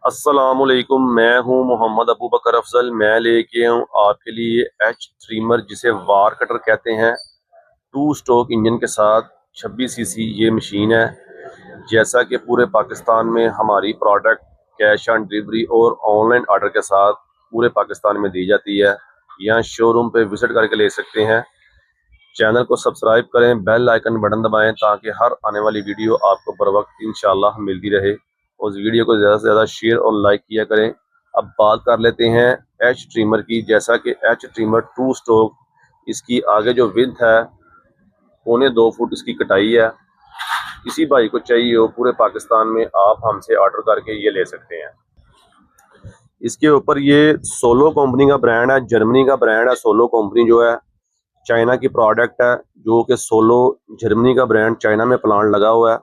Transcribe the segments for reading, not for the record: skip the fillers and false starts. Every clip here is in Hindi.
अस्सलामुअलैकुम, मैं हूं मोहम्मद अबू बकर अफजल। मैं लेके हूं आपके लिए एच ट्रीमर, जिसे वार कटर कहते हैं, टू स्ट्रोक इंजन के साथ 26 सीसी ये मशीन है। जैसा कि पूरे पाकिस्तान में हमारी प्रोडक्ट कैश ऑन डिलीवरी और ऑनलाइन ऑर्डर के साथ पूरे पाकिस्तान में दी जाती है। यहाँ शोरूम पे विजिट करके ले सकते हैं। चैनल को सब्सक्राइब करें, बेल आइकन बटन दबाएं ताकि हर आने वाली वीडियो आपको बर वक्त इंशाल्लाह मिलती रहे। उस वीडियो को ज़्यादा से ज़्यादा शेयर और लाइक किया करें। अब बात कर लेते हैं एच ट्रिमर की। जैसा कि एच ट्रिमर टू स्ट्रोक, इसकी आगे जो विड्थ है 2.25 फुट इसकी कटाई है। किसी भाई को चाहिए हो पूरे पाकिस्तान में, आप हमसे ऑर्डर करके ये ले सकते हैं। इसके ऊपर ये सोलो कंपनी का ब्रांड है, जर्मनी का ब्रांड है। सोलो कंपनी जो है चाइना की प्रोडक्ट है, जो कि सोलो जर्मनी का ब्रांड, चाइना में प्लांट लगा हुआ है।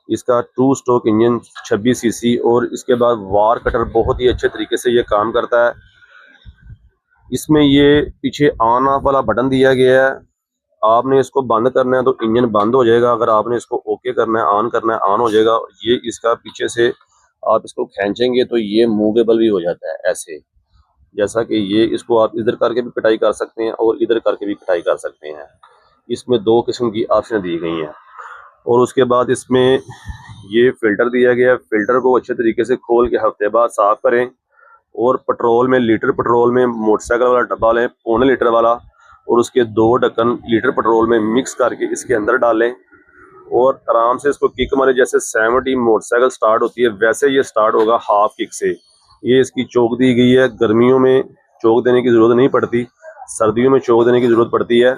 इसका टू स्ट्रोक इंजन 26 सीसी, और इसके बाद वार कटर बहुत ही अच्छे तरीके से ये काम करता है। इसमें ये पीछे ऑन ऑफ वाला बटन दिया गया है। आपने इसको बंद करना है तो इंजन बंद हो जाएगा, अगर आपने इसको ओके करना है, ऑन करना है, ऑन हो जाएगा। ये इसका पीछे से आप इसको खींचेंगे तो ये मूवेबल भी हो जाता है ऐसे। जैसा कि ये इसको आप इधर करके भी कटाई कर सकते हैं और इधर करके भी कटाई कर सकते हैं। इसमें दो किस्म की ऑप्शन दी गई हैं। और उसके बाद इसमें ये फिल्टर दिया गया है। फिल्टर को अच्छे तरीके से खोल के हफ्ते बाद साफ करें। और पेट्रोल में, लीटर पेट्रोल में मोटरसाइकिल वाला डब्बा लें, 1.25 लीटर वाला, और उसके 2 ढक्कन लीटर पेट्रोल में मिक्स करके इसके अंदर डालें और आराम से इसको किक मारे। जैसे 70 मोटरसाइकिल स्टार्ट होती है वैसे ये स्टार्ट होगा हाफ किक से। ये इसकी चोक दी गई है। गर्मियों में चोक देने की ज़रूरत नहीं पड़ती, सर्दियों में चोक देने की ज़रूरत पड़ती है।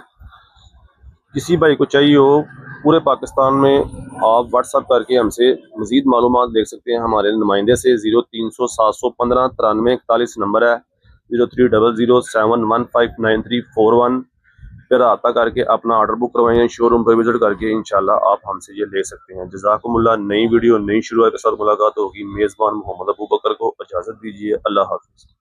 किसी भाई को चाहिए हो पूरे पाकिस्तान में, आप व्हाट्सअप करके हमसे मज़ीद मालूमात देख सकते हैं हमारे नुमाइंदे से। 0300 715 9341 नंबर है। 030071159341 पे रब्ता करके अपना ऑर्डर बुक करवाएं। शोरूम पर विजिट करके इंशाल्लाह आप हमसे ये ले सकते हैं। जज़ाकुमुल्लाह। नई वीडियो नई शुरुआत के साथ मुलाकात होगी। मेज़बान मोहम्मद अबू बकर को इजाज़त दीजिए। अल्लाह हाफ़िज़।